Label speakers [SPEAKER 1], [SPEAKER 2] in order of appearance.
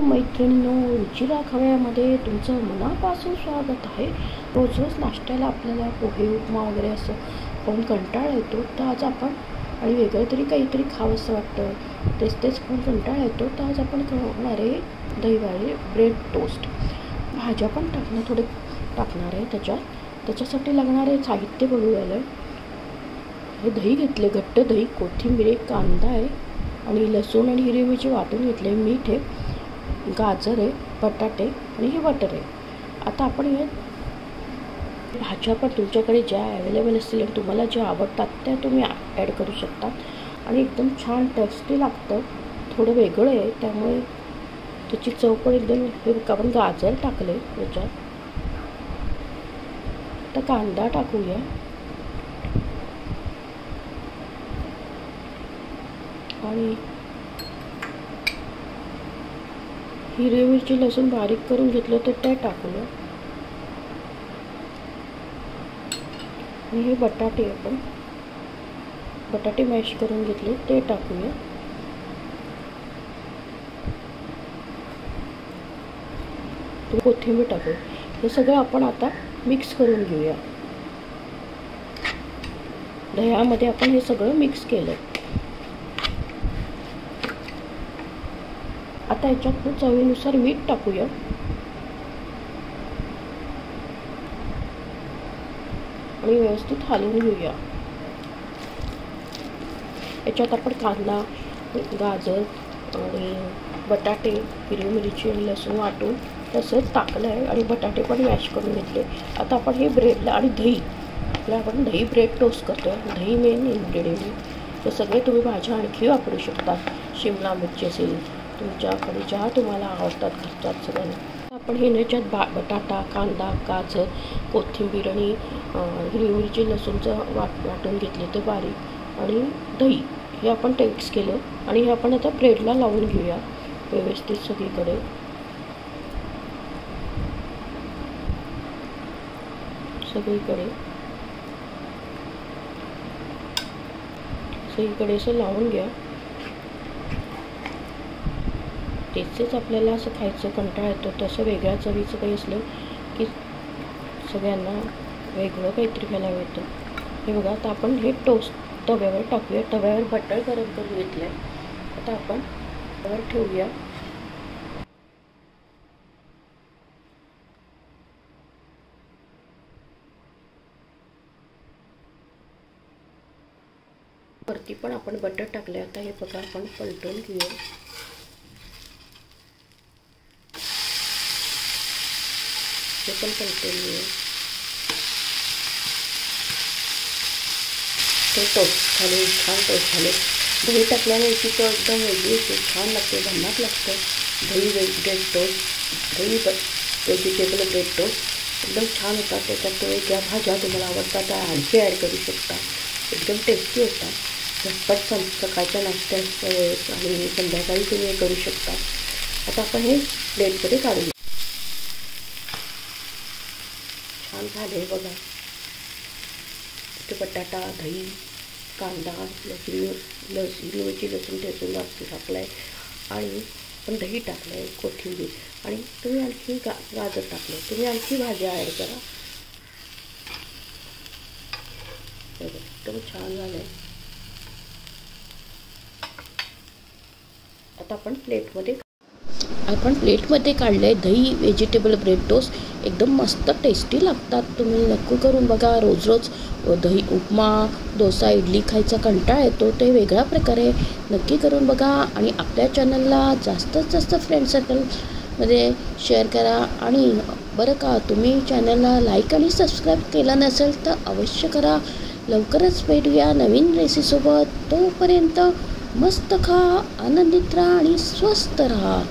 [SPEAKER 1] मैत्रिणींनो, रुचिरा खवय्यामध्ये तुमचं मनापासून स्वागत आहे। रोज रोज नाश्त्याला आपल्याला पोहे उपमा वगैरे असं खाऊन कंटाळा येतो, तर आज आपण आणि वेगळं तरी काहीतरी खावंसं वाटतं, तेच पण कंटाळा येतो, तर आज आपण करणार आहे दहीवाळे ब्रेड टोस्ट। भाज्या पण टाकणार आहे त्याच्यासाठी लागणारे साहित्य बघूया। हे दही घेतले, घट्ट दही, कोथिंबीर, कांदा आहे आणि लसूण आणि हिरवी मिरची वाटून घेतले, मीठ आहे, गाजर आहे, बटाटे आणि हे बटर आहे। आता आपण हे भाज्या पण तुमच्याकडे ज्या अवेलेबल असतील आणि तुम्हाला ज्या आवडतात त्या तुम्ही ॲड करू शकता आणि एकदम छान टेस्टी लागतं। थोडं वेगळं आहे त्यामुळे त्याची चव पण एकदम हे। आपण गाजर टाकले याच्यात, तर कांदा टाकूया आणि हिरवी मिरची लसूण बारीक करून घेतलं तर ते टाकूया आणि हे बटाटे मॅश करून घेतले ते टाकूया। कोथिंबीर टाकूया। हे सगळं आपण आता मिक्स करून घेऊया। दह्यामध्ये आपण हे सगळं मिक्स केलं। आता याच्यात चवीनुसार मीठ टाकूया आणि व्यवस्थित हलवून घेऊया। याच्यात आपण कांदा, गाजर आणि बटाटे, हिरवी मिरची आणि लसूण वाटून तसंच टाकलं आहे आणि बटाटे पण मॅश करून घेतले। आता आपण हे ब्रेडला आणि दही, आपण दही ब्रेड टोस्ट करतो, दही मेन इन्ग्रेडियंट। हे सगळे तुम्ही भाज्या आणखी वापरू शकता, शिमला मिरची असेल तुमच्याकडे ज्या तुम्हाला आवडतात घरच्यात सगळ्यांना। आपण हे याच्यात बटाटा, कांदा, गाजर, कोथिंबीर आणि हिरवी मिरची लसूणचं वाटून घेतले ते बारीक आणि दही हे आपण मिक्स केलं आणि हे आपण आता ब्रेडला लावून घेऊया व्यवस्थित सगळीकडे। सगळीकडे असं लावून घ्या। तेच आपल्याला असं खायचं कंटाळा येतो, तसं वेगळ्या चवीचं काही असलं की सगळ्यांना वेगळं काहीतरी खायला येतं। हे बघा, आता आपण हे टोस्ट तव्यावर टाकूया। तव्यावर बटर गरम करून घेतलं आहे, आता आपण तव्यावर ठेवूया। वरती पण आपण बटर टाकले। आता हे बघा, आपण पलटून घेऊया। हे पण पलटून घेऊया। ते टोस्ट झाले, छान टोस्ट झाले। दही टाकल्याने याची चव एकदम वेगळी होते, छान लागते, भन्नाट लागतं। दही ब्रेड टोस्ट, दही व्हेजिटेबल ब्रेड टोस्ट एकदम छान होता। त्याच्यात तुम्ही ज्या भाज्या तुम्हाला आवडतात त्या आणखी ॲड करू शकता, एकदम टेस्टी होता। झटपट सकाळच्या नाश्त्यात आणि संध्याकाळी तुम्ही हे करू शकता। आता आपण हे प्लेटमध्ये काढूया। छान झाले बघा, इथे बटाटा, दही, कांदा, हिरवी मिरची लसूण ठेचून टाकलं आहे आणि पण दही टाकलं आहे, कोथिंबीर आणि तुम्ही आणखी गाजर टाकलं, तुम्ही आणखी भाज्या ॲड करा। एकदम छान झालं आहे। आता आपण प्लेटमध्ये काढले दही व्हेजिटेबल ब्रेड टोस्ट, एकदम मस्त टेस्टी लागतात। तुम्ही नक्की करून बघा। रोज रोज दही उपमा, डोसा, इडली खायचा कंटाळा येतो, ते वेगळ्या प्रकारे नक्की करून बघा आणि आपल्या चॅनलला जास्तीत जास्त फ्रेंड सर्कलमध्ये शेअर करा। आणि बरं का, तुम्ही चॅनलला लाईक आणि सबस्क्राईब केलं नसेल तर अवश्य करा। लवकरच भेटूया नवीन रेसिपीसोबत, तोपर्यंत मस्त खा, आनंदित राहा आणि स्वस्थ राहा।